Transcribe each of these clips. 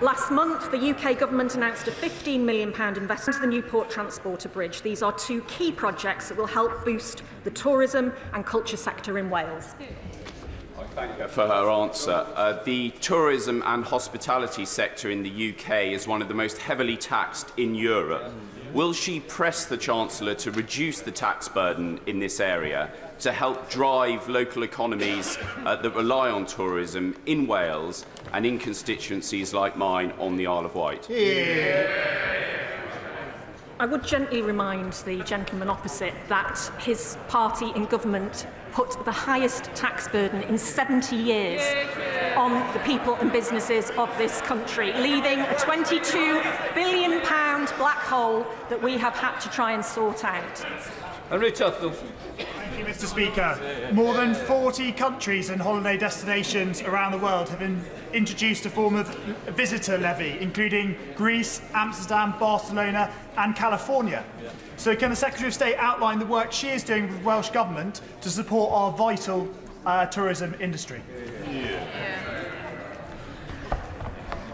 Last month, the UK Government announced a £15 million investment into the Newport Transporter Bridge. These are two key projects that will help boost the tourism and culture sector in Wales. I thank her for her answer. The tourism and hospitality sector in the UK is one of the most heavily taxed in Europe. Will she press the Chancellor to reduce the tax burden in this area to help drive local economies that rely on tourism in Wales and in constituencies like mine on the Isle of Wight? I would gently remind the gentleman opposite that his party in government put the highest tax burden in 70 years on the people and businesses of this country, leaving a £22 billion black hole that we have had to try and sort out. Thank you, Mr. Speaker. More than 40 countries and holiday destinations around the world have introduced a form of visitor levy, including Greece, Amsterdam, Barcelona and California. So can the Secretary of State outline the work she is doing with the Welsh Government to support our vital tourism industry?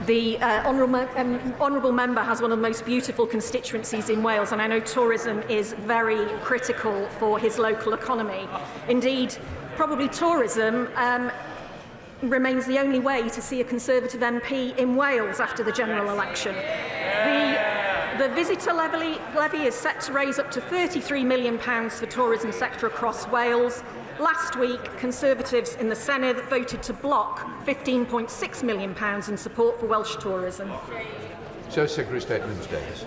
The honourable member has one of the most beautiful constituencies in Wales, and I know tourism is very critical for his local economy. Indeed, probably tourism remains the only way to see a Conservative MP in Wales after the general election. The visitor levy is set to raise up to £33 million for tourism sector across Wales. Last week, Conservatives in the Senedd voted to block £15.6 million in support for Welsh tourism. So, Secretary of State Liz Davis.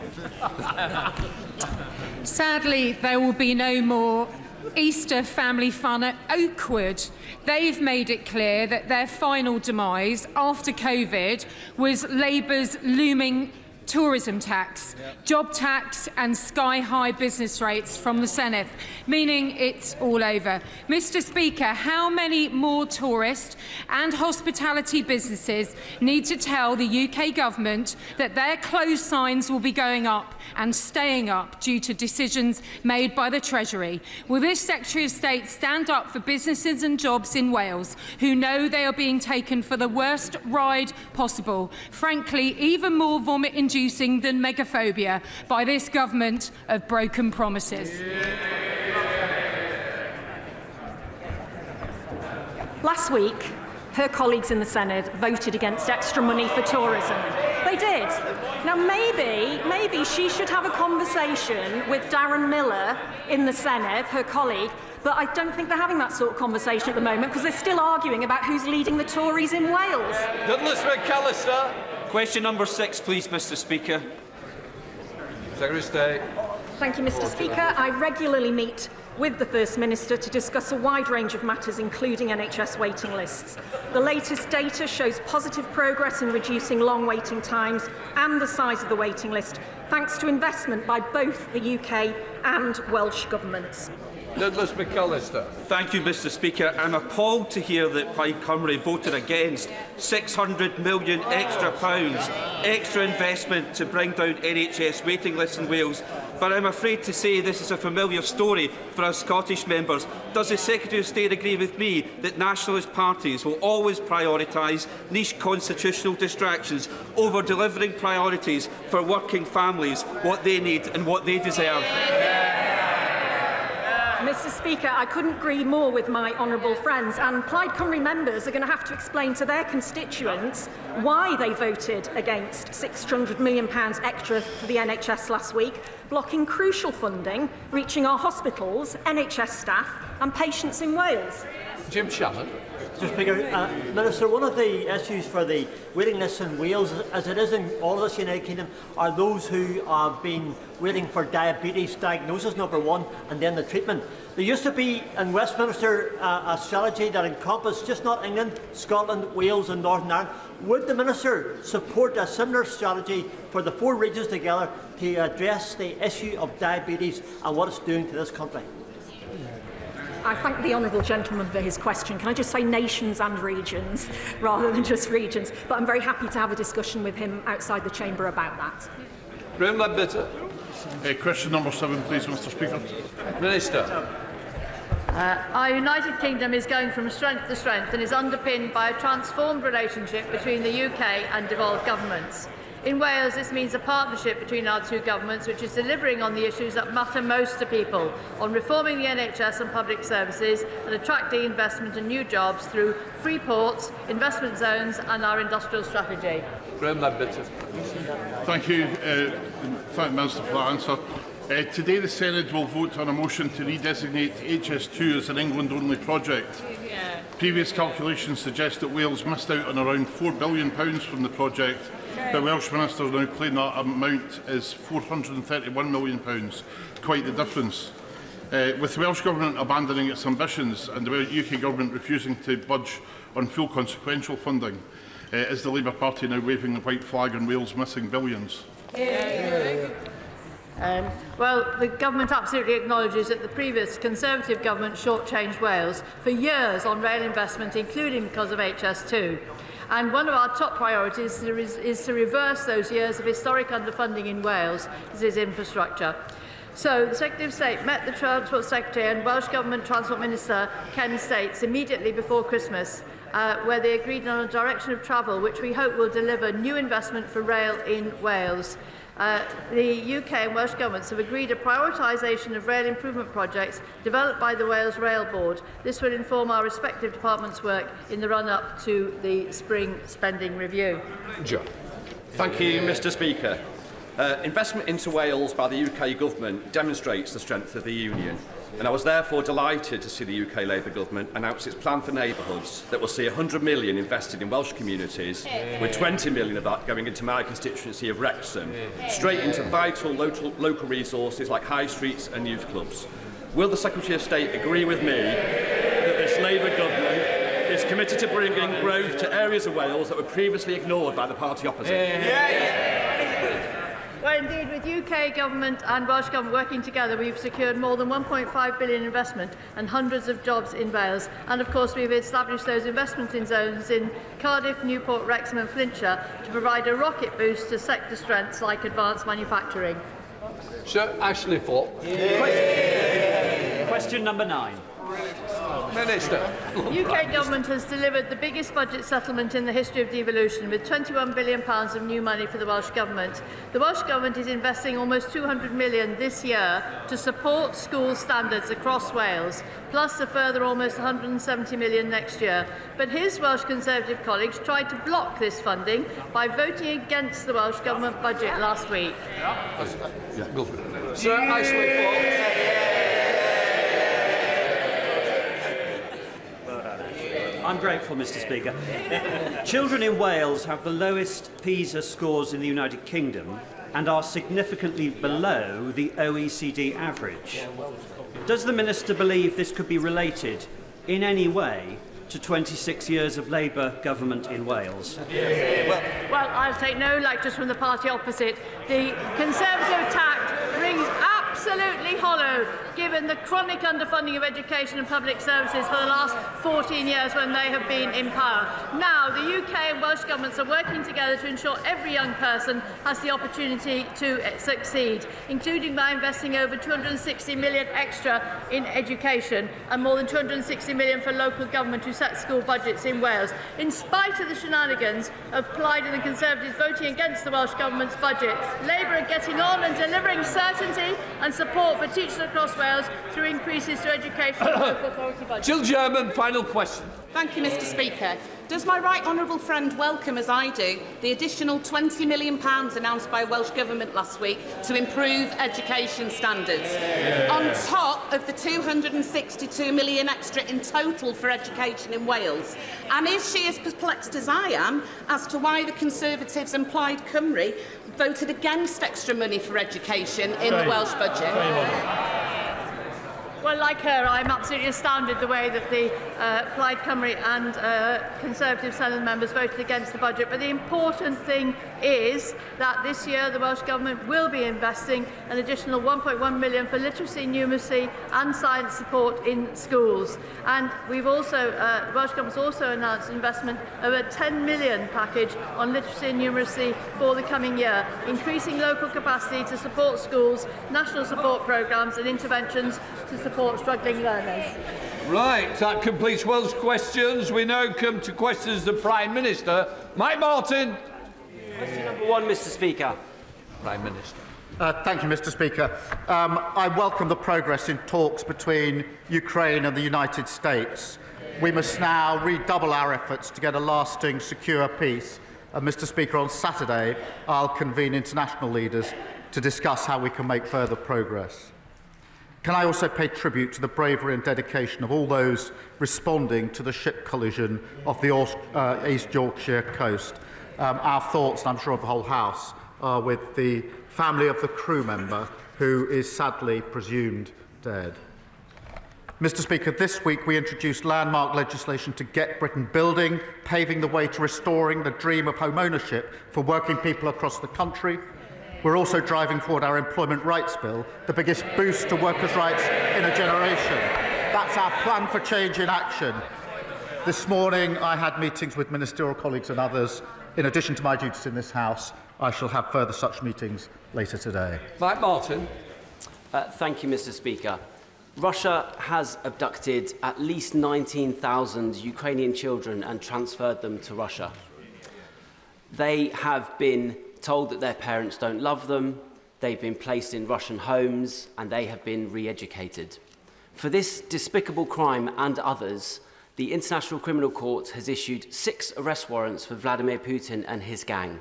Sadly, there will be no more Easter family fun at Oakwood. They've made it clear that their final demise after COVID was Labour's looming tourism tax, job tax and sky-high business rates from the Senedd, meaning it's all over. Mr. Speaker, how many more tourist and hospitality businesses need to tell the UK Government that their closed signs will be going up and staying up due to decisions made by the Treasury? Will this Secretary of State stand up for businesses and jobs in Wales who know they are being taken for the worst ride possible, frankly even more vomit-inducing than megaphobia, by this government of broken promises? Last week, her colleagues in the Senedd voted against extra money for tourism. They did. Now, maybe she should have a conversation with Darren Miller in the Senedd, her colleague, but I don't think they're having that sort of conversation at the moment because they're still arguing about who's leading the Tories in Wales. Douglas McAllister. Question number 6, please, Mr. Speaker. Secretary of State. Thank you, Mr. Speaker. I regularly meet with the First Minister to discuss a wide range of matters, including NHS waiting lists. The latest data shows positive progress in reducing long waiting times and the size of the waiting list, thanks to investment by both the UK and Welsh governments. Douglas McAllister. Thank you, Mr. Speaker. I'm appalled to hear that Plaid Cymru voted against £600 million extra investment to bring down NHS waiting lists in Wales. But I'm afraid to say this is a familiar story for us Scottish members. Does the Secretary of State agree with me that nationalist parties will always prioritise niche constitutional distractions over delivering priorities for working families, what they need and what they deserve? Mr. Speaker, I couldn't agree more with my honourable friends, and Plaid Cymru members are going to have to explain to their constituents why they voted against £600 million extra for the NHS last week, blocking crucial funding reaching our hospitals, NHS staff and patients in Wales. Jim Shannon. Mr. Speaker, Minister, one of the issues for the waiting lists in Wales, as it is in all of the United Kingdom, are those who have been waiting for diabetes diagnosis, number one, and then the treatment. There used to be in Westminster a strategy that encompassed just not England, Scotland, Wales and Northern Ireland. Would the Minister support a similar strategy for the 4 regions together to address the issue of diabetes and what it's doing to this country? I thank the honourable gentleman for his question. Can I just say nations and regions rather than just regions? But I'm very happy to have a discussion with him outside the chamber about that. Question number 7, please, Mr. Speaker. Minister. Our United Kingdom is going from strength to strength and is underpinned by a transformed relationship between the UK and devolved governments. In Wales, this means a partnership between our two governments which is delivering on the issues that matter most to people, on reforming the NHS and public services and attracting investment and new jobs through free ports, investment zones and our industrial strategy. Thank you. Thank Minister for that answer. Today the Senate will vote on a motion to redesignate HS2 as an England-only project. Previous calculations suggest that Wales missed out on around £4 billion from the project, but Welsh ministers now claim that amount is £431 million. Quite the difference. With the Welsh Government abandoning its ambitions and the UK Government refusing to budge on full consequential funding, is the Labour Party now waving the white flag on Wales missing billions? Well, the government absolutely acknowledges that the previous Conservative government shortchanged Wales for years on rail investment, including because of HS2. And one of our top priorities is to reverse those years of historic underfunding in Wales. This is infrastructure. So the Secretary of State met the Transport Secretary and Welsh Government Transport Minister Ken States immediately before Christmas, where they agreed on a direction of travel which we hope will deliver new investment for rail in Wales. The UK and Welsh governments have agreed a prioritisation of rail improvement projects developed by the Wales Rail Board. This will inform our respective departments' work in the run-up to the spring spending review. John. Thank you, Mr Speaker. Investment into Wales by the UK Government demonstrates the strength of the Union, and I was therefore delighted to see the UK Labour Government announce its plan for neighbourhoods that will see £100 million invested in Welsh communities, with £20 million of that going into my constituency of Wrexham, straight into vital local resources like high streets and youth clubs. Will the Secretary of State agree with me that this Labour Government is committed to bringing growth to areas of Wales that were previously ignored by the party opposite? Well, indeed, with UK Government and Welsh Government working together, we've secured more than £1.5 billion investment and hundreds of jobs in Wales. And, of course, we've established those investment in zones in Cardiff, Newport, Wrexham and Flintshire to provide a rocket boost to sector strengths like advanced manufacturing. Sir Ashley Fox. Question number 9. Minister. UK Government has delivered the biggest budget settlement in the history of devolution, with £21 billion of new money for the Welsh Government. The Welsh Government is investing almost £200 million this year to support school standards across Wales, plus a further almost £170 million next year. But his Welsh Conservative colleagues tried to block this funding by voting against the Welsh Government budget last week. Go for it. Sir Ashley Fox. I'm grateful, Mr Speaker. Children in Wales have the lowest PISA scores in the United Kingdom and are significantly below the OECD average. Does the Minister believe this could be related in any way to 26 years of Labour government in Wales? Well, I'll take no lectures from the party opposite. The Conservative attack rings absolutely hollow, given the chronic underfunding of education and public services for the last 14 years when they have been in power. Now, the UK and Welsh governments are working together to ensure every young person has the opportunity to succeed, including by investing over £260 million extra in education and more than £260 million for local government to set school budgets in Wales. In spite of the shenanigans applied in the Conservatives voting against the Welsh Government's budget, Labour are getting on and delivering certainty and support for teachers across Wales through increases to education and local authority budgets. Jill German, final question. Thank you, Mr Speaker. Does my right honourable friend welcome, as I do, the additional £20 million announced by Welsh Government last week to improve education standards, on top of the £262 million extra in total for education in Wales? And is she as perplexed as I am as to why the Conservatives and Plaid Cymru voted against extra money for education in the Welsh budget? Well, like her, I'm absolutely astounded the way that the Plaid Cymru and Conservative Senate members voted against the budget. But the important thing is that this year the Welsh Government will be investing an additional £1.1 million for literacy, numeracy and science support in schools. And we've also, the Welsh Government's also announced investment of a £10 million package on literacy and numeracy for the coming year, increasing local capacity to support schools, national support programmes and interventions to support support struggling learners. Right, that completes Welsh questions. We now come to questions of the Prime Minister. Mike Martin. Question number 1, Mr. Speaker. Prime Minister. Thank you, Mr. Speaker. I welcome the progress in talks between Ukraine and the United States. We must now redouble our efforts to get a lasting, secure peace. And, Mr. Speaker, on Saturday, I'll convene international leaders to discuss how we can make further progress. Can I also pay tribute to the bravery and dedication of all those responding to the ship collision off the East Yorkshire coast? Our thoughts, and I'm sure of the whole House, are with the family of the crew member who is sadly presumed dead. Mr. Speaker, this week we introduced landmark legislation to get Britain building, paving the way to restoring the dream of home ownership for working people across the country. We're also driving forward our Employment Rights Bill, the biggest boost to workers' rights in a generation. That's our plan for change in action. This morning I had meetings with ministerial colleagues and others. In addition to my duties in this House, I shall have further such meetings later today. Mike Martin. Thank you, Mr. Speaker. Russia has abducted at least 19,000 Ukrainian children and transferred them to Russia. They have been told that their parents don't love them, they've been placed in Russian homes, and they have been re-educated. For this despicable crime and others, the International Criminal Court has issued 6 arrest warrants for Vladimir Putin and his gang.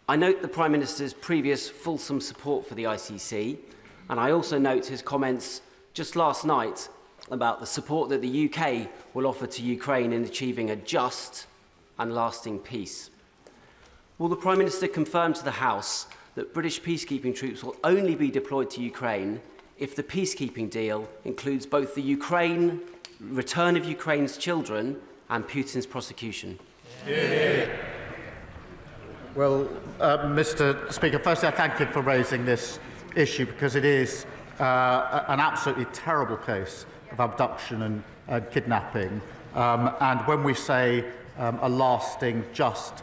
I note the Prime Minister's previous fulsome support for the ICC, and I also note his comments just last night about the support that the UK will offer to Ukraine in achieving a just and lasting peace. Will the Prime Minister confirm to the House that British peacekeeping troops will only be deployed to Ukraine if the peacekeeping deal includes both the return of Ukraine's children and Putin's prosecution? Yeah. Well, Mr. Speaker, firstly, I thank you for raising this issue because it is an absolutely terrible case of abduction and kidnapping. And when we say a lasting, just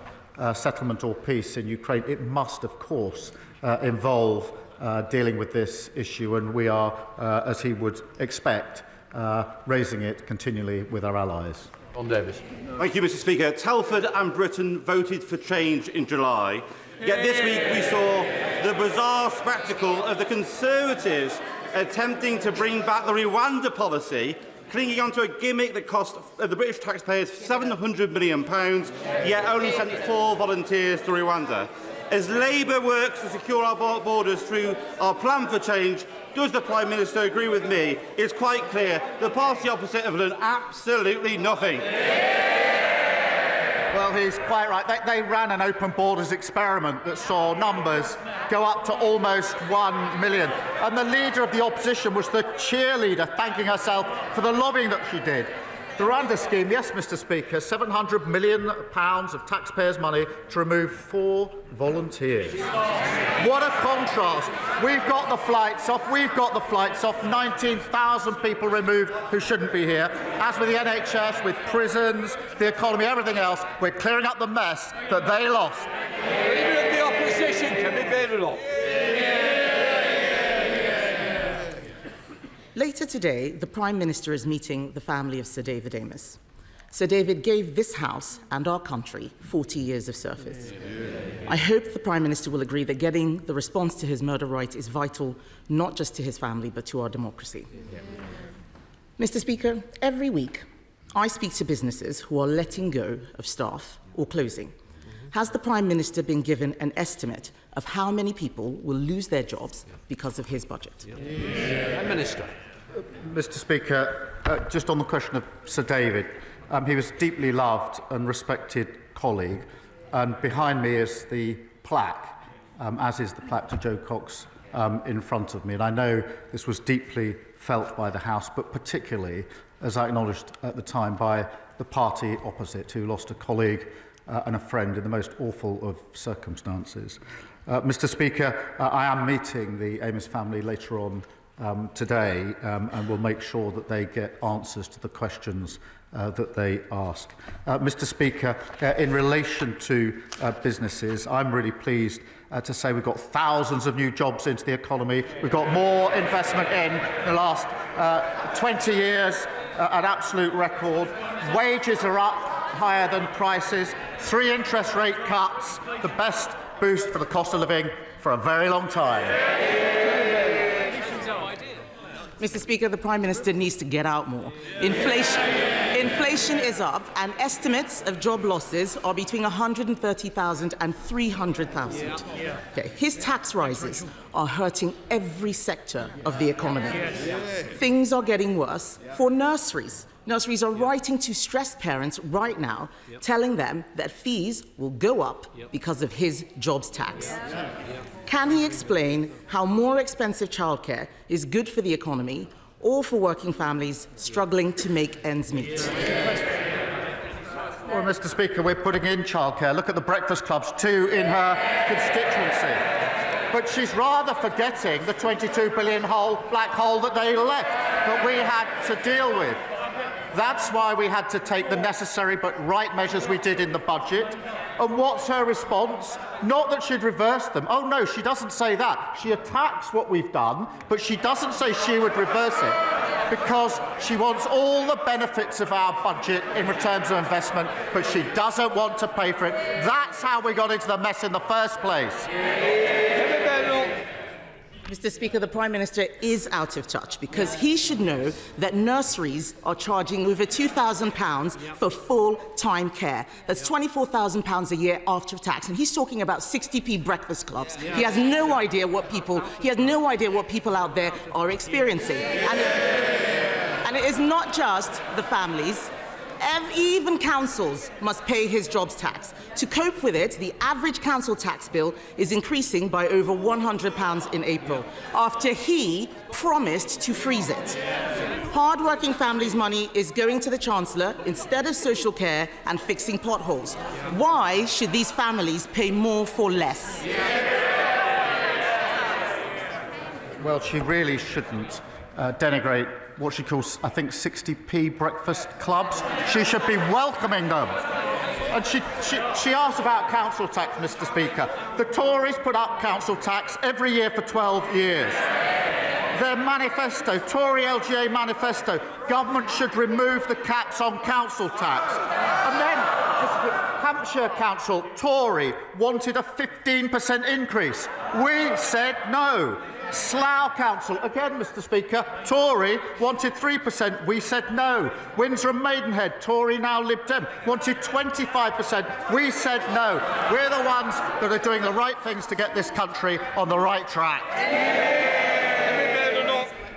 settlement or peace in Ukraine, it must, of course, involve dealing with this issue, and we are, as he would expect, raising it continually with our allies. John Davis. Thank you, Mr. Speaker. Telford and Britain voted for change in July. Yet this week we saw the bizarre spectacle of the Conservatives attempting to bring back the Rwanda policy, clinging onto a gimmick that cost the British taxpayers £700 million, yet only sent 4 volunteers to Rwanda. As Labour works to secure our borders through our plan for change, does the Prime Minister agree with me? It's quite clear the party opposite have done absolutely nothing. Well, he's quite right. They ran an open borders experiment that saw numbers go up to almost 1 million. And the leader of the opposition was the cheerleader, thanking herself for the lobbying that she did. The Rwanda scheme, yes, Mr. Speaker, £700 million of taxpayers' money to remove 4 volunteers. What a contrast. We've got the flights off. 19,000 people removed who shouldn't be here. As with the NHS, with prisons, the economy, everything else, we're clearing up the mess that they lost. Leader of the opposition, Kemi Badenoch. Later today, the Prime Minister is meeting the family of Sir David Amess. Sir David gave this House and our country 40 years of service. I hope the Prime Minister will agree that getting the response to his murder right is vital, not just to his family, but to our democracy. Mr. Speaker, every week I speak to businesses who are letting go of staff or closing. Has the Prime Minister been given an estimate of how many people will lose their jobs because of his budget? Prime Minister. Mr. Speaker, just on the question of Sir David, he was a deeply loved and respected colleague, and behind me is the plaque, as is the plaque to Joe Cox in front of me. And I know this was deeply felt by the House, but particularly, as I acknowledged at the time, by the party opposite, who lost a colleague and a friend in the most awful of circumstances. Mr. Speaker, I am meeting the Amess family later on today, and we'll make sure that they get answers to the questions that they ask. Mr. Speaker, in relation to businesses, I'm really pleased to say we've got thousands of new jobs into the economy. We've got more investment in the last 20 years, an absolute record. Wages are up higher than prices. 3 interest rate cuts, the best boost for the cost of living for a very long time. Mr. Speaker, the Prime Minister needs to get out more. Inflation is up, and estimates of job losses are between 130,000 and 300,000. Okay. His tax rises are hurting every sector of the economy. Things are getting worse for nurseries. Nurseries are writing to stressed parents right now, telling them that fees will go up because of his jobs tax. Can he explain how more expensive childcare is good for the economy or for working families struggling to make ends meet? Well, Mr. Speaker, we're putting in childcare. Look at the breakfast clubs, 2 in her constituency. But she's rather forgetting the £22 billion black hole that they left, that we had to deal with. That's why we had to take the necessary but right measures we did in the budget. And what's her response? Not that she'd reverse them. Oh, no, she doesn't say that. She attacks what we've done, but she doesn't say she would reverse it because she wants all the benefits of our budget in returns of investment, but she doesn't want to pay for it. That's how we got into the mess in the first place. Mr. Speaker, the Prime Minister is out of touch because he should know that nurseries are charging over £2,000 for full-time care. That's £24,000 a year after tax, and he's talking about 60p breakfast clubs. He has no idea what people out there are experiencing, and it is not just the families. Even councils must pay his jobs tax. To cope with it, the average council tax bill is increasing by over £100 in April, after he promised to freeze it. Hard-working families' money is going to the Chancellor instead of social care and fixing potholes. Why should these families pay more for less? Well, she really shouldn't denigrate what she calls, I think, 60p breakfast clubs. She should be welcoming them. And she asked about council tax, Mr. Speaker. The Tories put up council tax every year for 12 years. Their manifesto, Tory LGA manifesto, government should remove the caps on council tax. And then Hampshire Council, Tory, wanted a 15% increase. We said no. Slough Council, again, Mr. Speaker, Tory, wanted 3%. We said no. Windsor and Maidenhead, Tory, now Lib Dem, wanted 25%. We said no. We're the ones that are doing the right things to get this country on the right track.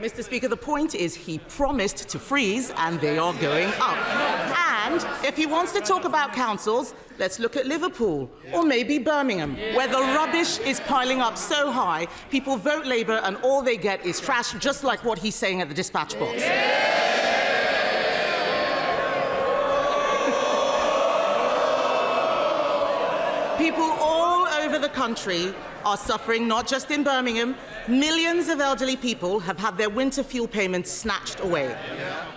Mr. Speaker, the point is he promised to freeze, and they are going up. And if he wants to talk about councils, let's look at Liverpool or maybe Birmingham, where the rubbish is piling up so high, people vote Labour and all they get is trash, just like what he's saying at the dispatch box. People all over the country are suffering, not just in Birmingham. Millions of elderly people have had their winter fuel payments snatched away.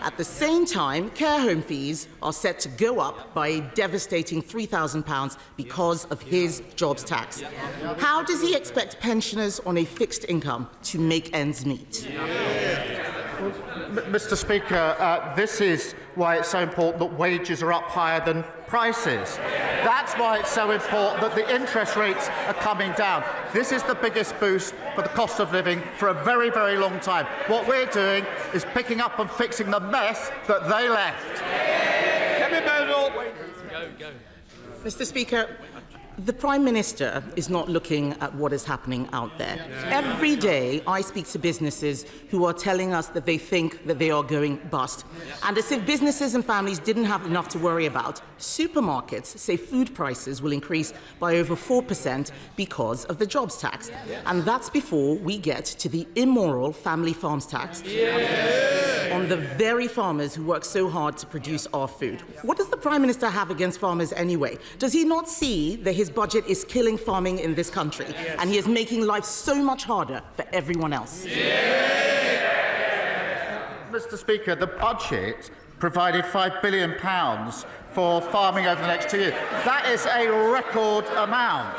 At the same time, care home fees are set to go up by a devastating £3,000 because of his jobs tax. How does he expect pensioners on a fixed income to make ends meet? Mr. Speaker, this is why it's so important that wages are up higher than prices. That's why it's so important that the interest rates are coming down. This is the biggest boost for the cost of living for a very, very long time. What we're doing is picking up and fixing the mess that they left. Kemi Badenoch. Mr. Speaker, the Prime Minister is not looking at what is happening out there. Every day I speak to businesses who are telling us that they think that they are going bust. And as if businesses and families didn't have enough to worry about, supermarkets say food prices will increase by over 4% because of the jobs tax. And that's before we get to the immoral family farms tax on the very farmers who work so hard to produce our food. What does the Prime Minister have against farmers anyway? Does he not see that his budget is killing farming in this country and he is making life so much harder for everyone else? Mr. Speaker, the budget provided £5 billion for farming over the next 2 years. That is a record amount.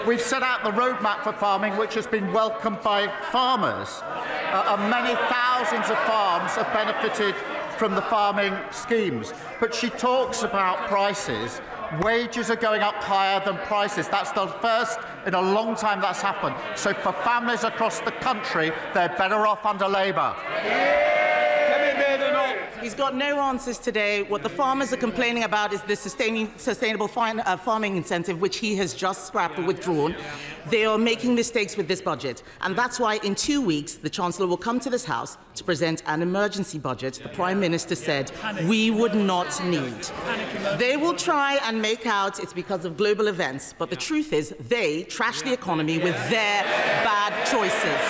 We've set out the roadmap for farming, which has been welcomed by farmers. And many thousands of farms have benefited from the farming schemes. But she talks about prices. Wages are going up higher than prices. That's the first in a long time that's happened. So for families across the country, they're better off under Labour. Kemi Badenoch. He's got no answers today. What the farmers are complaining about is the sustainable farming incentive, which he has just scrapped or withdrawn. They are making mistakes with this budget. And that's why in 2 weeks, the Chancellor will come to this House to present an emergency budget the Prime Minister said we would not need. They will try and make out it's because of global events, but the truth is they trash the economy with their bad choices.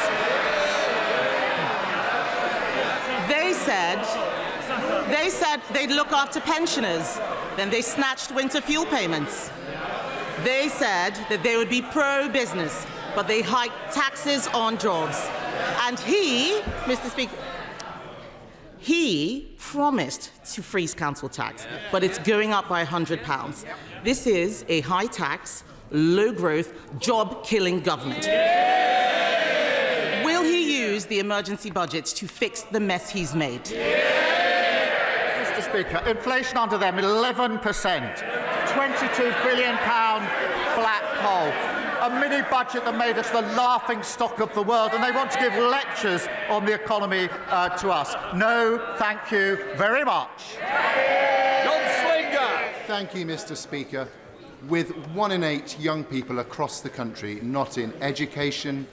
They said they'd look after pensioners. Then they snatched winter fuel payments. They said that they would be pro-business, but they hiked taxes on jobs. And he, Mr. Speaker, he promised to freeze council tax, but it's going up by £100. This is a high-tax, low-growth, job-killing government. Will he use the emergency budget to fix the mess he's made? Mr. Speaker, inflation under them 11%, £22 billion black hole, a mini budget that made us the laughing stock of the world, and they want to give lectures on the economy to us. No, thank you very much. Thank you, Mr. Speaker. With 1 in 8 young people across the country not in education,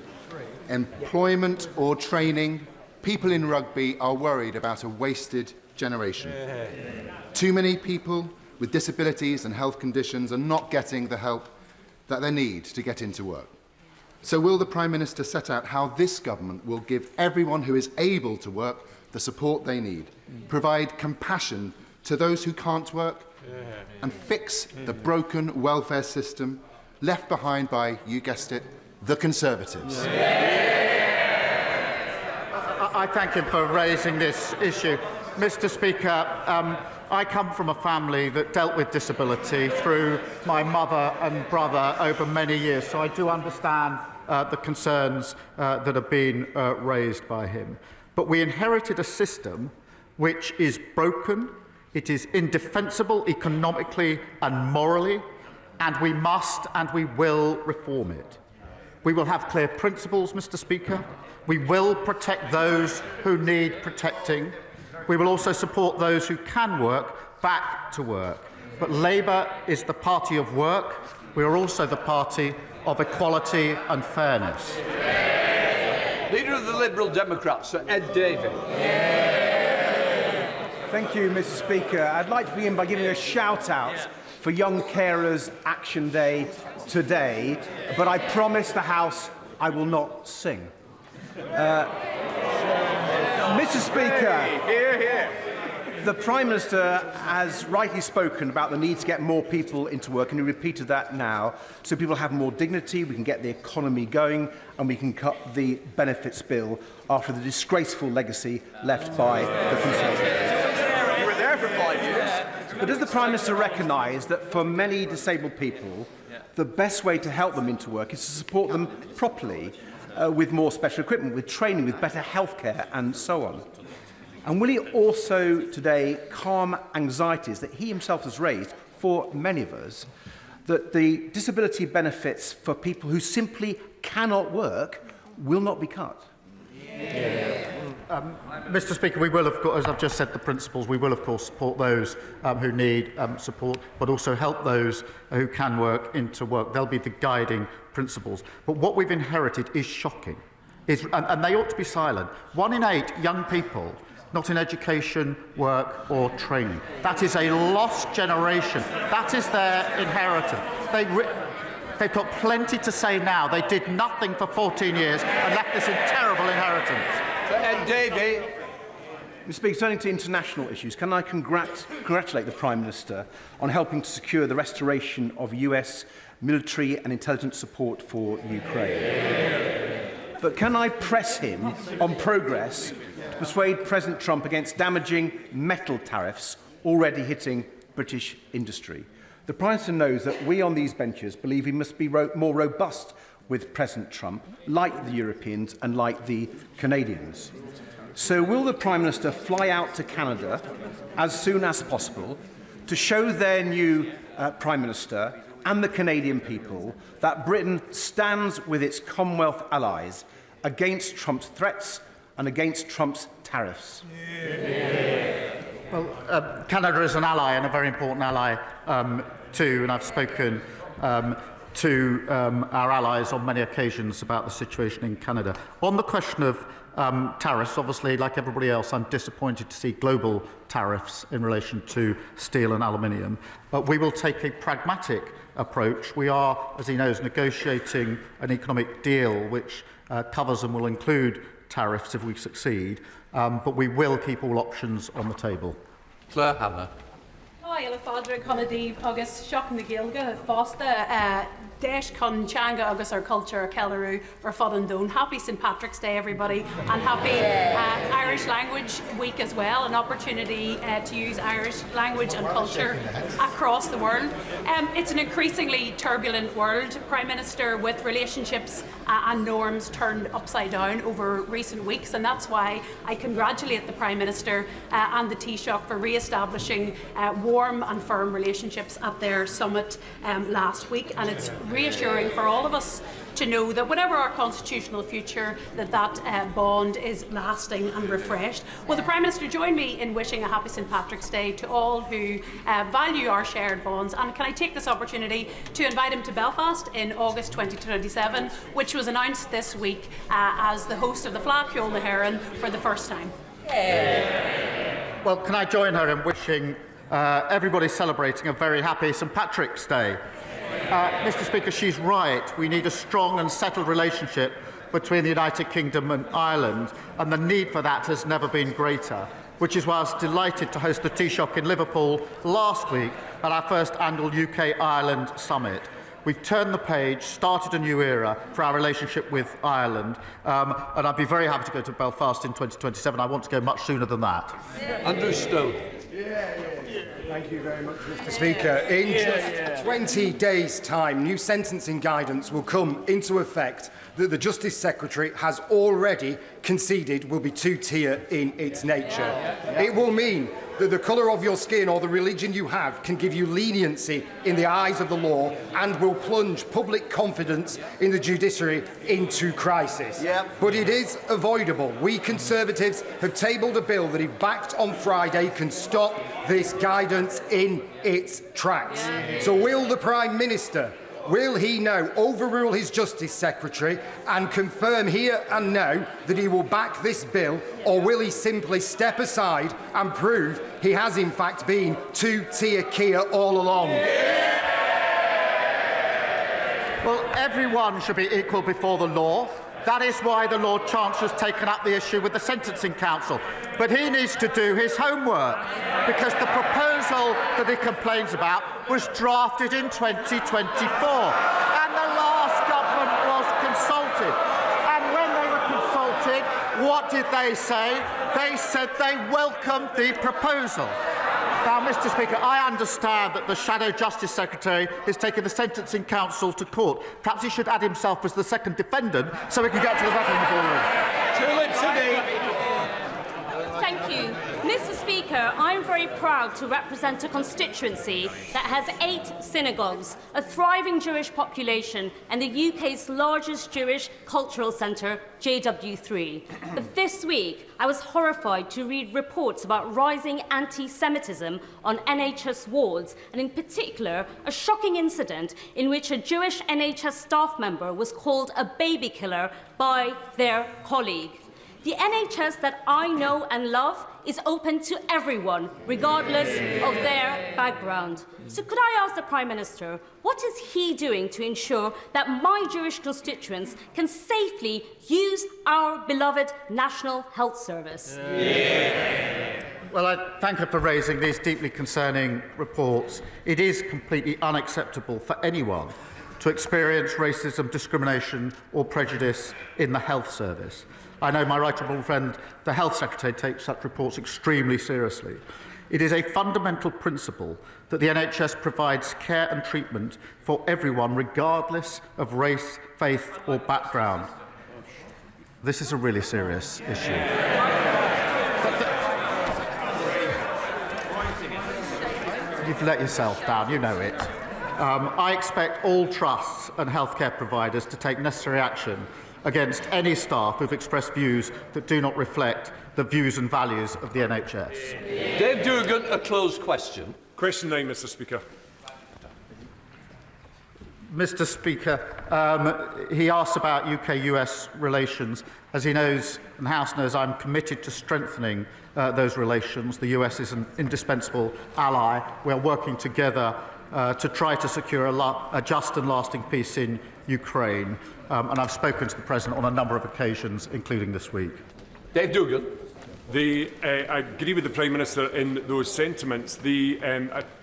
employment or training, people in rugby are worried about a wasted generation. Too many people with disabilities and health conditions are not getting the help that they need to get into work. So will the Prime Minister set out how this government will give everyone who is able to work the support they need, provide compassion to those who can't work, and fix the broken welfare system left behind by, you guessed it, the Conservatives? I thank him for raising this issue. Mr. Speaker, I come from a family that dealt with disability through my mother and brother over many years, so I do understand the concerns that have been raised by him. But we inherited a system which is broken, it is indefensible economically and morally, and we must and we will reform it. We will have clear principles, Mr. Speaker. We will protect those who need protecting. We will also support those who can work back to work. But Labour is the party of work. We are also the party of equality and fairness. Leader of the Liberal Democrats, Sir Ed Davey. Thank you, Mr. Speaker. I'd like to begin by giving a shout-out for Young Carers Action Day today, but I promise the House I will not sing. Mr. Speaker, the Prime Minister has rightly spoken about the need to get more people into work, and he repeated that now, so people have more dignity, we can get the economy going, and we can cut the benefits bill after the disgraceful legacy left by the Conservatives. You were there for 5 years. But does the Prime Minister recognise that for many disabled people, the best way to help them into work is to support them properly with more special equipment, with training, with better healthcare and so on? And will he also today calm anxieties that he himself has raised for many of us, that the disability benefits for people who simply cannot work will not be cut? Mr. Speaker, we will, of course, as I've just said, the principles, we will, of course, support those who need support, but also help those who can work into work. They'll be the guiding principles. But what we've inherited is shocking, and they ought to be silent. 1 in 8 young people not in education, work or training. That is a lost generation. That is their inheritance. They've got plenty to say now. They did nothing for 14 years and left this in terrible inheritance. And Davey, Mr. Speaker, turning to international issues, can I congratulate the Prime Minister on helping to secure the restoration of US military and intelligence support for Ukraine? but can I press him on progress to persuade President Trump against damaging metal tariffs already hitting British industry? The Prime Minister knows that we on these benches believe he must be more robust with President Trump, like the Europeans and like the Canadians. So will the Prime Minister fly out to Canada as soon as possible to show their new Prime Minister and the Canadian people that Britain stands with its Commonwealth allies against Trump's threats and against Trump's tariffs? Well, Canada is an ally and a very important ally too, and I've spoken to our allies on many occasions about the situation in Canada. On the question of tariffs, obviously, like everybody else, I'm disappointed to see global tariffs in relation to steel and aluminium. But we will take a pragmatic approach. We are, as he knows, negotiating an economic deal which covers and will include tariffs if we succeed, but we will keep all options on the table. Claire Hanna. Hi, Fadra Conadív agus Seach na Gaeilge Fosta Deis Con Changa agus our culture Kellaroo for Fodden Dún. Happy St Patrick's Day, everybody, and happy Irish Language Week as well. An opportunity to use Irish language and culture across the world. It's an increasingly turbulent world, Prime Minister, with relationships and norms turned upside down over recent weeks, and that's why I congratulate the Prime Minister and the Taoiseach for re-establishing warm and firm relationships at their summit last week, and it's reassuring for all of us to know that whatever our constitutional future, that bond is lasting and refreshed. Will the Prime Minister join me in wishing a happy St Patrick's Day to all who value our shared bonds, and can I take this opportunity to invite him to Belfast in August 2027, which was announced this week as the host of the Fleadh na HÉireann for the first time. Well, can I join her in wishing everybody celebrating a very happy St Patrick's Day? Mr Speaker, she's right. We need a strong and settled relationship between the United Kingdom and Ireland, and the need for that has never been greater, which is why I was delighted to host the Taoiseach in Liverpool last week at our first annual UK-Ireland Summit. We've turned the page, started a new era for our relationship with Ireland, and I'd be very happy to go to Belfast in 2027. I want to go much sooner than that. Andrew Stone. Thank you very much, Mr Speaker. In just 20 days' time, new sentencing guidance will come into effect that the Justice Secretary has already conceded will be two-tier in its nature. It will mean that the colour of your skin or the religion you have can give you leniency in the eyes of the law and will plunge public confidence in the judiciary into crisis. But it is avoidable. We Conservatives have tabled a bill that, if backed on Friday, can stop this guidance in its tracks. So will the Prime Minister, will he now overrule his Justice Secretary and confirm here and now that he will back this bill, or will he simply step aside and prove he has in fact been two-tier Kia all along? Well, everyone should be equal before the law. That is why the Lord Chancellor has taken up the issue with the Sentencing Council. But he needs to do his homework, because the proposal that he complains about was drafted in 2024, and the last government was consulted. And when they were consulted, what did they say? They said they welcomed the proposal. Now, Mr Speaker, I understand that the Shadow Justice Secretary is taking the Sentencing Council to court. Perhaps he should add himself as the second defendant so we can get to the bottom of all this. Thank you. Mr Speaker, I'm very proud to represent a constituency that has 8 synagogues, a thriving Jewish population, and the UK's largest Jewish cultural centre, JW3. But this week, I was horrified to read reports about rising anti-Semitism on NHS wards, and in particular, a shocking incident in which a Jewish NHS staff member was called a baby killer by their colleague. The NHS that I know and love is open to everyone, regardless of their background. So could I ask the Prime Minister, what is he doing to ensure that my Jewish constituents can safely use our beloved National Health Service? Well, I thank her for raising these deeply concerning reports. It is completely unacceptable for anyone to experience racism, discrimination or prejudice in the health service. I know my right honourable friend, the Health Secretary, takes such reports extremely seriously. It is a fundamental principle that the NHS provides care and treatment for everyone, regardless of race, faith or background. This is a really serious issue. You've let yourself down, you know it. I expect all trusts and healthcare providers to take necessary action against any staff who've expressed views that do not reflect the views and values of the NHS. Dave Dugan, a closed question. Question 9, Mr Speaker. Mr Speaker, he asked about UK-US relations. As he knows, and the House knows, I'm committed to strengthening those relations. The US is an indispensable ally. We are working together to try to secure a just and lasting peace in Ukraine. And I've spoken to the President on a number of occasions, including this week. Dave Dugan. I agree with the Prime Minister in those sentiments. The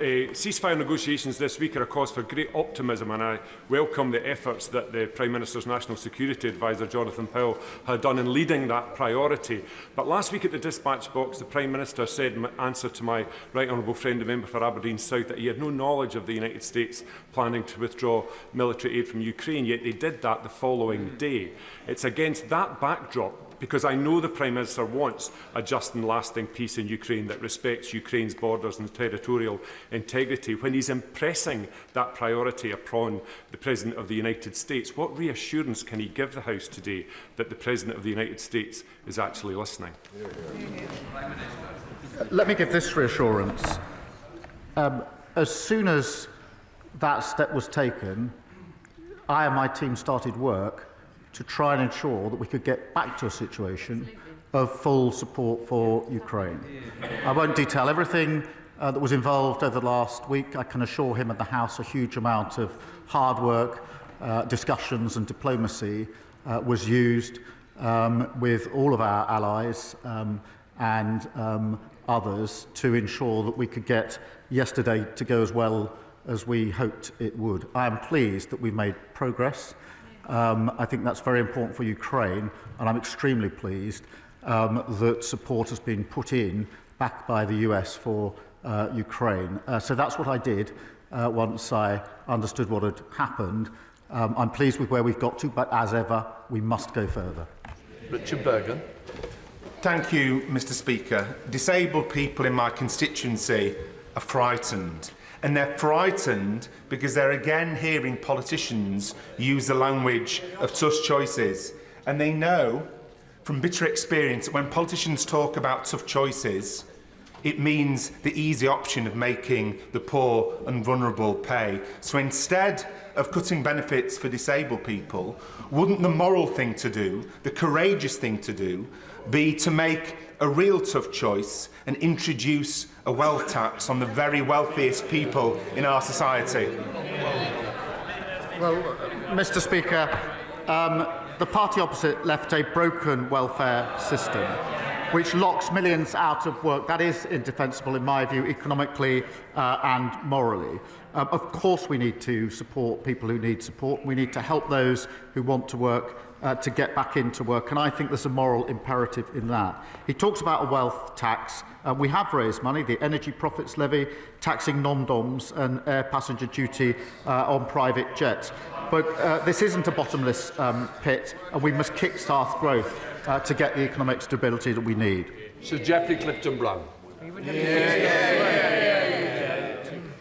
ceasefire negotiations this week are a cause for great optimism, and I welcome the efforts that the Prime Minister's National Security Advisor, Jonathan Powell, had done in leading that priority. But last week at the dispatch box, the Prime Minister said in answer to my right honourable friend, the member for Aberdeen South, that he had no knowledge of the United States planning to withdraw military aid from Ukraine, yet they did that the following day. It's against that backdrop, because I know the Prime Minister wants a just and lasting peace in Ukraine that respects Ukraine's borders and territorial integrity. When he's impressing that priority upon the President of the United States, what reassurance can he give the House today that the President of the United States is actually listening? Let me give this reassurance. As soon as that step was taken, I and my team started work to try and ensure that we could get back to a situation of full support for Ukraine. I won't detail everything that was involved over the last week. I can assure him and the House a huge amount of hard work, discussions and diplomacy was used with all of our allies and others to ensure that we could get yesterday to go as well as we hoped it would. I am pleased that we've made progress. I think that's very important for Ukraine, and I'm extremely pleased that support has been put in, backed by the US, for Ukraine. So that's what I did once I understood what had happened. I'm pleased with where we've got to, but as ever, we must go further. Richard Bergen. Thank you, Mr Speaker. Disabled people in my constituency are frightened. And they're frightened because they're again hearing politicians use the language of tough choices. And they know from bitter experience that when politicians talk about tough choices, it means the easy option of making the poor and vulnerable pay. So instead of cutting benefits for disabled people, wouldn't the moral thing to do, the courageous thing to do, be to make a real tough choice and introduce a wealth tax on the very wealthiest people in our society? Well, Mr Speaker, the party opposite left a broken welfare system which locks millions out of work. That is indefensible, in my view, economically and morally. Of course we need to support people who need support. We need to help those who want to work to get back into work, and I think there's a moral imperative in that. He talks about a wealth tax. We have raised money, the energy profits levy, taxing non-doms and air passenger duty on private jets. But this isn't a bottomless pit, and we must kick-start growth to get the economic stability that we need. Sir Geoffrey Clifton-Brown.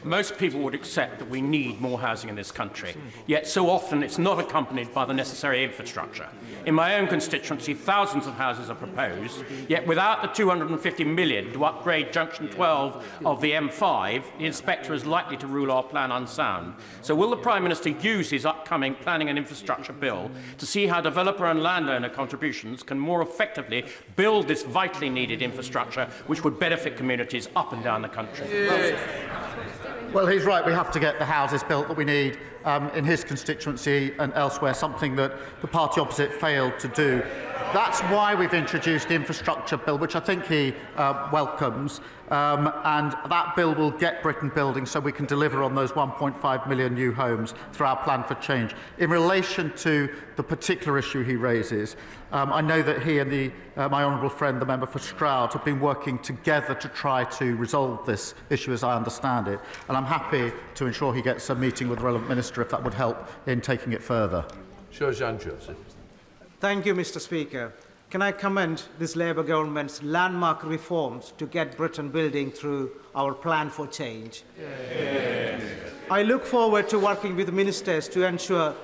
Most people would accept that we need more housing in this country, yet so often it's not accompanied by the necessary infrastructure. In my own constituency, thousands of houses are proposed, yet without the £250 million to upgrade Junction 12 of the M5, the inspector is likely to rule our plan unsound. So will the Prime Minister use his upcoming planning and infrastructure bill to see how developer and landowner contributions can more effectively build this vitally needed infrastructure which would benefit communities up and down the country? Well, he's right. We have to get the houses built that we need in his constituency and elsewhere, something that the party opposite failed to do. That's why we've introduced the infrastructure bill, which I think he welcomes, and that bill will get Britain building so we can deliver on those 1.5 million new homes through our plan for change. In relation to the particular issue he raises, I know that he and my honourable friend, the member for Stroud, have been working together to try to resolve this issue as I understand it, and I'm happy to ensure he gets a meeting with the relevant minister if that would help in taking it further. Sure, Joseph. Thank you, Mr. Speaker. Can I commend this Labour government's landmark reforms to get Britain building through our plan for change? Yes. I look forward to working with ministers to ensure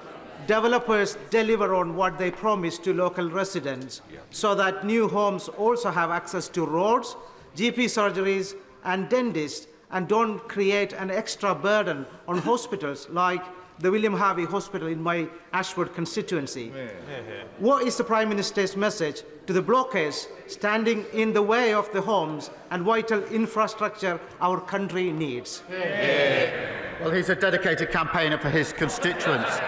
developers deliver on what they promise to local residents, so that new homes also have access to roads, GP surgeries and dentists, and don't create an extra burden on hospitals like the William Harvey Hospital in my Ashford constituency. What is the Prime Minister's message to the blockers standing in the way of the homes and vital infrastructure our country needs? Well, he's a dedicated campaigner for his constituents.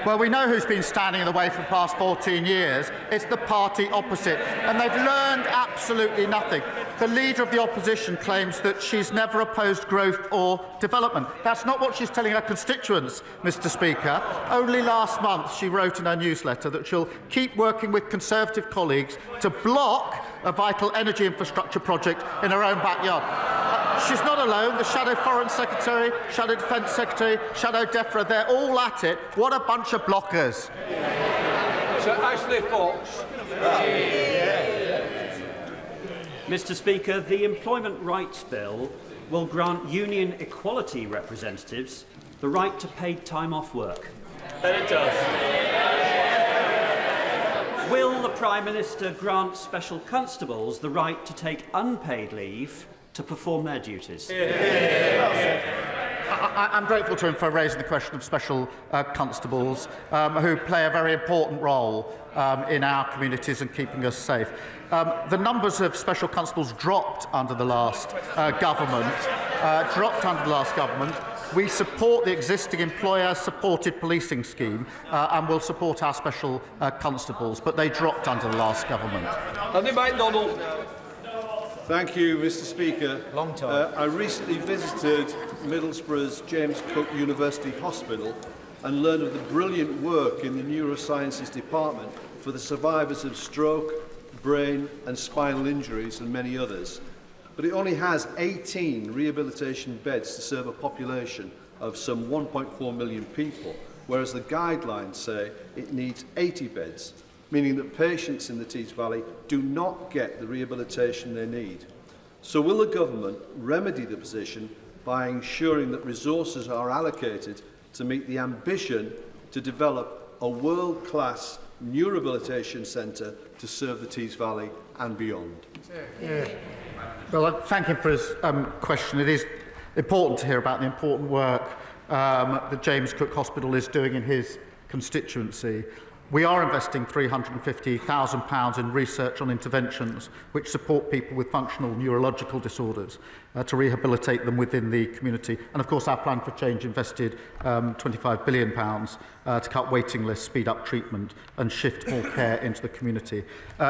Well, we know who's been standing in the way for the past 14 years. It's the party opposite, and they've learned absolutely nothing. The Leader of the Opposition claims that she's never opposed growth or development. That's not what she's telling her constituents, Mr. Speaker. Only last month she wrote in her newsletter that she'll keep working with Conservative colleagues to block a vital energy infrastructure project in her own backyard. She's not alone. The Shadow Foreign Secretary, Shadow Defence Secretary, Shadow DEFRA, they're all at it. What a bunch of blockers. Sir Ashley Fox. Mr. Speaker, the Employment Rights Bill will grant union equality representatives the right to paid time off work. And it does. Will the Prime Minister grant special constables the right to take unpaid leave to perform their duties? I'm grateful to him for raising the question of special constables who play a very important role in our communities and keeping us safe. The numbers of special constables dropped under the last government. We support the existing employer-supported policing scheme and will support our special constables, but they dropped under the last government. Andy MacDonald. Thank you, Mr. Speaker. Long time. I recently visited Middlesbrough's James Cook University Hospital and learned of the brilliant work in the neurosciences department for the survivors of stroke, brain and spinal injuries and many others. But it only has 18 rehabilitation beds to serve a population of some 1.4 million people, whereas the guidelines say it needs 80 beds, meaning that patients in the Tees Valley do not get the rehabilitation they need. So will the government remedy the position by ensuring that resources are allocated to meet the ambition to develop a world-class new rehabilitation centre to serve the Tees Valley and beyond? Well, I thank him for his question. It is important to hear about the important work that James Cook Hospital is doing in his constituency. We are investing £350,000 in research on interventions which support people with functional neurological disorders to rehabilitate them within the community. And of course our plan for change invested £25 billion to cut waiting lists, speed up treatment and shift more care into the community.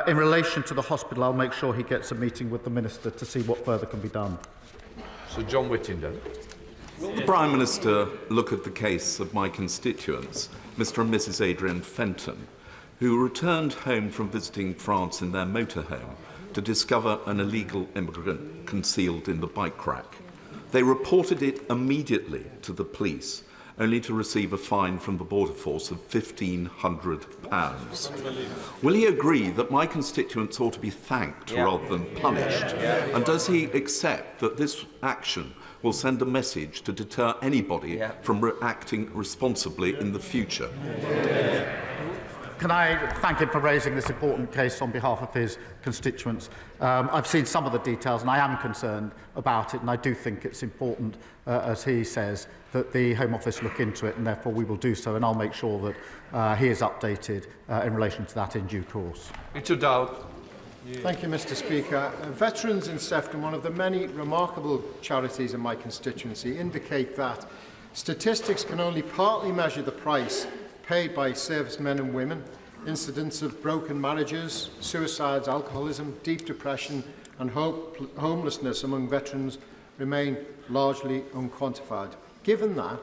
In relation to the hospital, I'll make sure he gets a meeting with the Minister to see what further can be done. Sir John Whittington. Will the Prime Minister look at the case of my constituents, Mr and Mrs Adrian Fenton, who returned home from visiting France in their motorhome to discover an illegal immigrant concealed in the bike rack? They reported it immediately to the police, only to receive a fine from the Border Force of £1,500. Will he agree that my constituents ought to be thanked rather than punished? And does he accept that this action will send a message to deter anybody from acting responsibly in the future? Can I thank him for raising this important case on behalf of his constituents? I've seen some of the details and I am concerned about it, and I do think it's important, as he says, that the Home Office look into it, and therefore we will do so, and I'll make sure that he is updated in relation to that in due course. Richard Dowd. Thank you, Mr. Speaker. Veterans in Sefton, one of the many remarkable charities in my constituency, indicate that Statistics can only partly measure the price paid by servicemen and women. Incidents of broken marriages, suicides, alcoholism, deep depression and homelessness among veterans remain largely unquantified. Given that,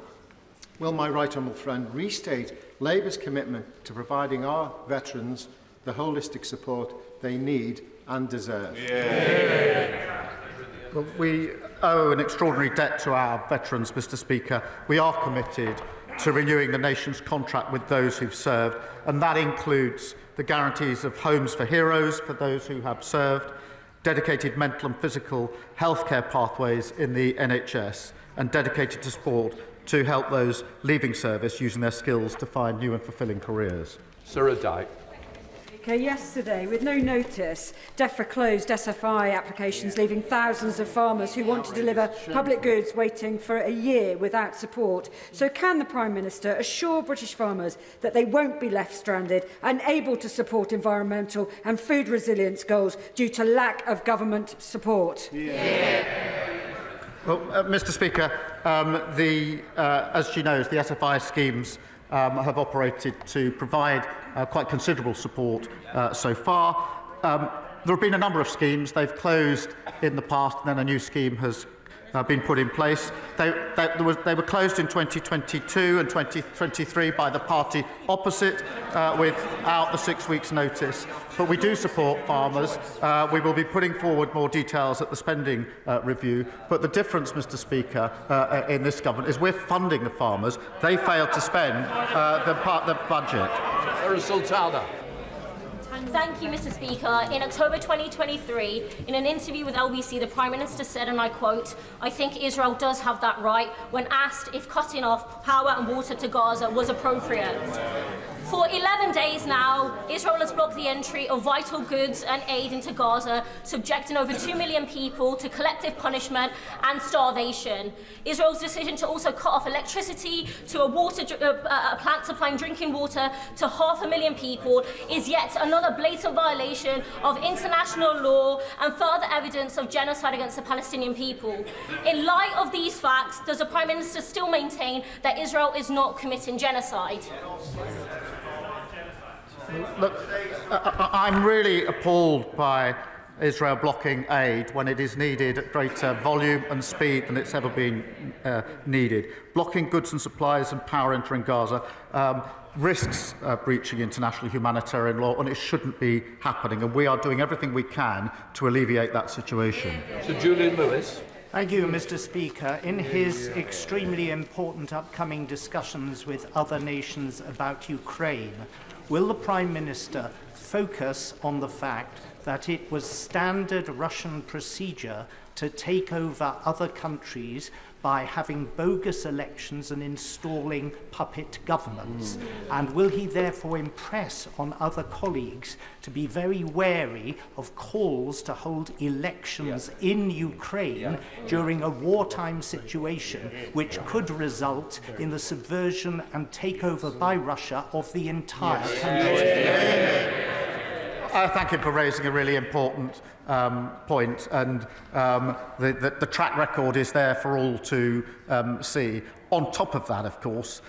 will my right honourable friend restate Labour's commitment to providing our veterans the holistic support they need and deserve? Well, we owe an extraordinary debt to our veterans, Mr. Speaker. We are committed to renewing the nation's contract with those who've served, and that includes the guarantees of homes for heroes for those who have served, dedicated mental and physical healthcare pathways in the NHS, and dedicated to sport to help those leaving service using their skills to find new and fulfilling careers. Sarah Dyke. Yesterday, with no notice, DEFRA closed SFI applications, leaving thousands of farmers who want to deliver public goods waiting for a year without support. So can the Prime Minister assure British farmers that they won't be left stranded and able to support environmental and food resilience goals due to lack of government support? Well, Mr. Speaker, as she knows, the SFI schemes have operated to provide quite considerable support so far. There have been a number of schemes. They've closed in the past, and then a new scheme has been put in place. They were closed in 2022 and 2023 by the party opposite without the 6 weeks' notice. But we do support farmers. We will be putting forward more details at the spending review. But the difference, Mr. Speaker, in this government is we're funding the farmers. They failed to spend the budget. Sultana. Thank you, Mr. Speaker. In October 2023, in an interview with LBC, the Prime Minister said, and I quote, "I think Israel does have that right," when asked if cutting off power and water to Gaza was appropriate. For 11 days now, Israel has blocked the entry of vital goods and aid into Gaza, subjecting over 2 million people to collective punishment and starvation. Israel's decision to also cut off electricity to a plant supplying drinking water to 500,000 people is yet another blatant violation of international law and further evidence of genocide against the Palestinian people. In light of these facts, does the Prime Minister still maintain that Israel is not committing genocide? Look, I'm really appalled by Israel blocking aid when it is needed at greater volume and speed than it's ever been needed. Blocking goods and supplies and power entering Gaza risks breaching international humanitarian law, and it shouldn't be happening. And we are doing everything we can to alleviate that situation. Sir Julian Lewis. Thank you, Mr. Speaker. In his extremely important upcoming discussions with other nations about Ukraine, will the Prime Minister focus on the fact that it was standard Russian procedure to take over other countries by having bogus elections and installing puppet governments? And will he therefore impress on other colleagues to be very wary of calls to hold elections in Ukraine during a wartime situation, which could result in the subversion and takeover by Russia of the entire country? Thank you for raising a really important point, and the track record is there for all to see. On top of that, of course,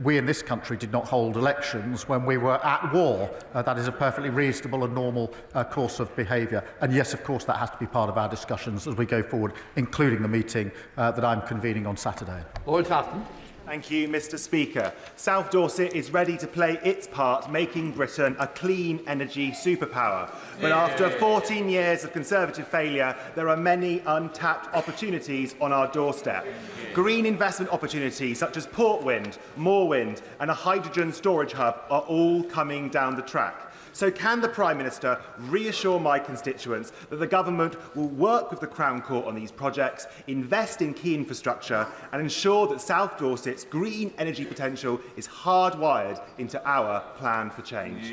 we in this country did not hold elections when we were at war. That is a perfectly reasonable and normal course of behaviour. And yes, of course, that has to be part of our discussions as we go forward, including the meeting that I'm convening on Saturday. Lord Hatton. Thank you, Mr. Speaker. South Dorset is ready to play its part, making Britain a clean energy superpower. But after 14 years of Conservative failure, there are many untapped opportunities on our doorstep. Green investment opportunities such as Port Wind, Moor Wind and a hydrogen storage hub are all coming down the track. So can the Prime Minister reassure my constituents that the Government will work with the Crown Court on these projects, invest in key infrastructure and ensure that South Dorset's green energy potential is hardwired into our plan for change?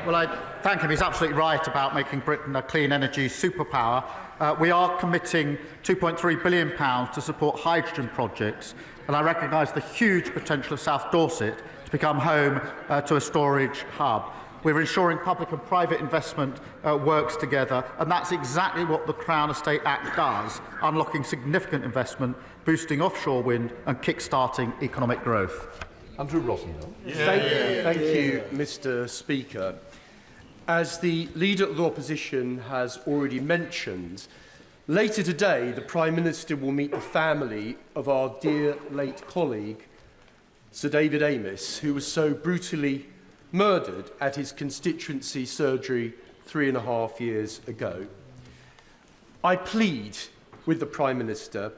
Well, I thank him. He's absolutely right about making Britain a clean energy superpower. We are committing £2.3 billion to support hydrogen projects, and I recognise the huge potential of South Dorset to become home to a storage hub. We're ensuring public and private investment works together, and that's exactly what the Crown Estate Act does, unlocking significant investment, boosting offshore wind and kick-starting economic growth. Andrew Rosendale. Thank you, Mr. Speaker. As the Leader of the Opposition has already mentioned, later today the Prime Minister will meet the family of our dear late colleague, Sir David Amess, who was so brutally murdered at his constituency surgery 3.5 years ago. I plead with the Prime Minister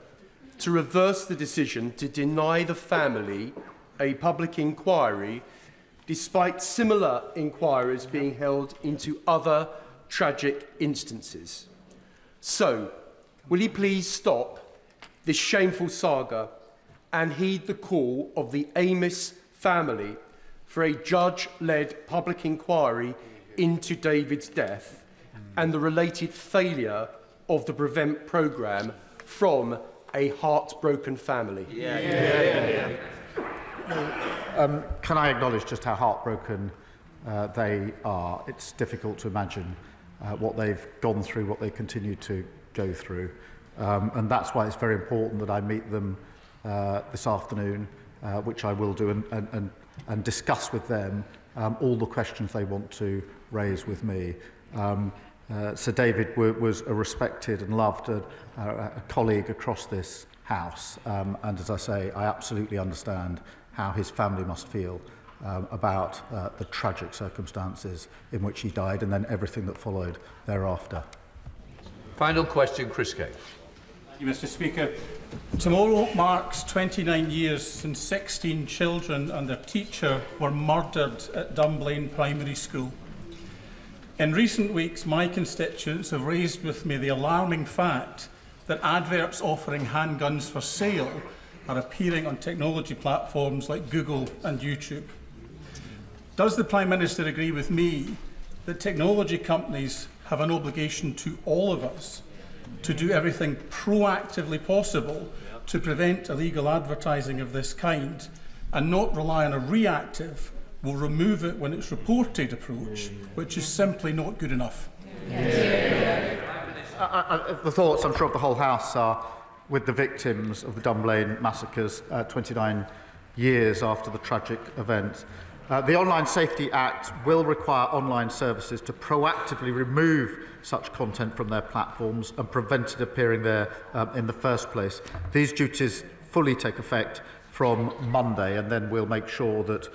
to reverse the decision to deny the family a public inquiry, despite similar inquiries being held into other tragic instances. So, will he please stop this shameful saga and heed the call of the Amess family for a judge-led public inquiry into David's death and the related failure of the Prevent programme from a heartbroken family? Can I acknowledge just how heartbroken they are? It's difficult to imagine what they've gone through, what they continue to go through. And that's why it's very important that I meet them this afternoon, which I will do, and discuss with them all the questions they want to raise with me. Sir David was a respected and loved a colleague across this House, and as I say, I absolutely understand how his family must feel about the tragic circumstances in which he died and then everything that followed thereafter. Final question, Chris Kane. Thank you, Mr. Speaker. Tomorrow marks 29 years since 16 children and their teacher were murdered at Dunblane Primary School. In recent weeks, my constituents have raised with me the alarming fact that adverts offering handguns for sale are appearing on technology platforms like Google and YouTube. Does the Prime Minister agree with me that technology companies have an obligation to all of us to do everything proactively possible to prevent illegal advertising of this kind and not rely on a reactive, will remove it when it's reported approach, which is simply not good enough? The thoughts, I'm sure, of the whole House are with the victims of the Dunblane massacres 29 years after the tragic event. The Online Safety Act will require online services to proactively remove such content from their platforms and prevent it appearing there in the first place. These duties fully take effect from Monday, and then we'll make sure that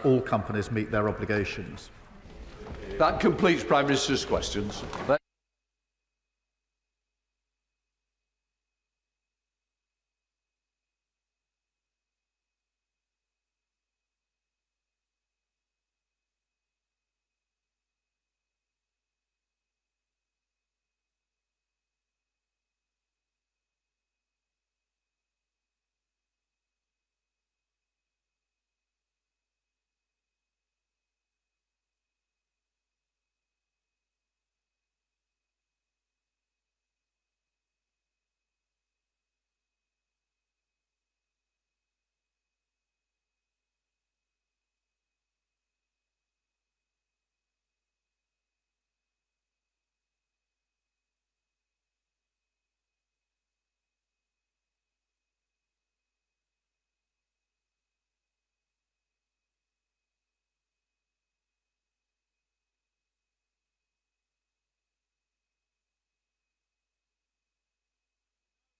all companies meet their obligations. That completes Prime Minister's questions.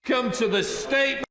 Come to the statement.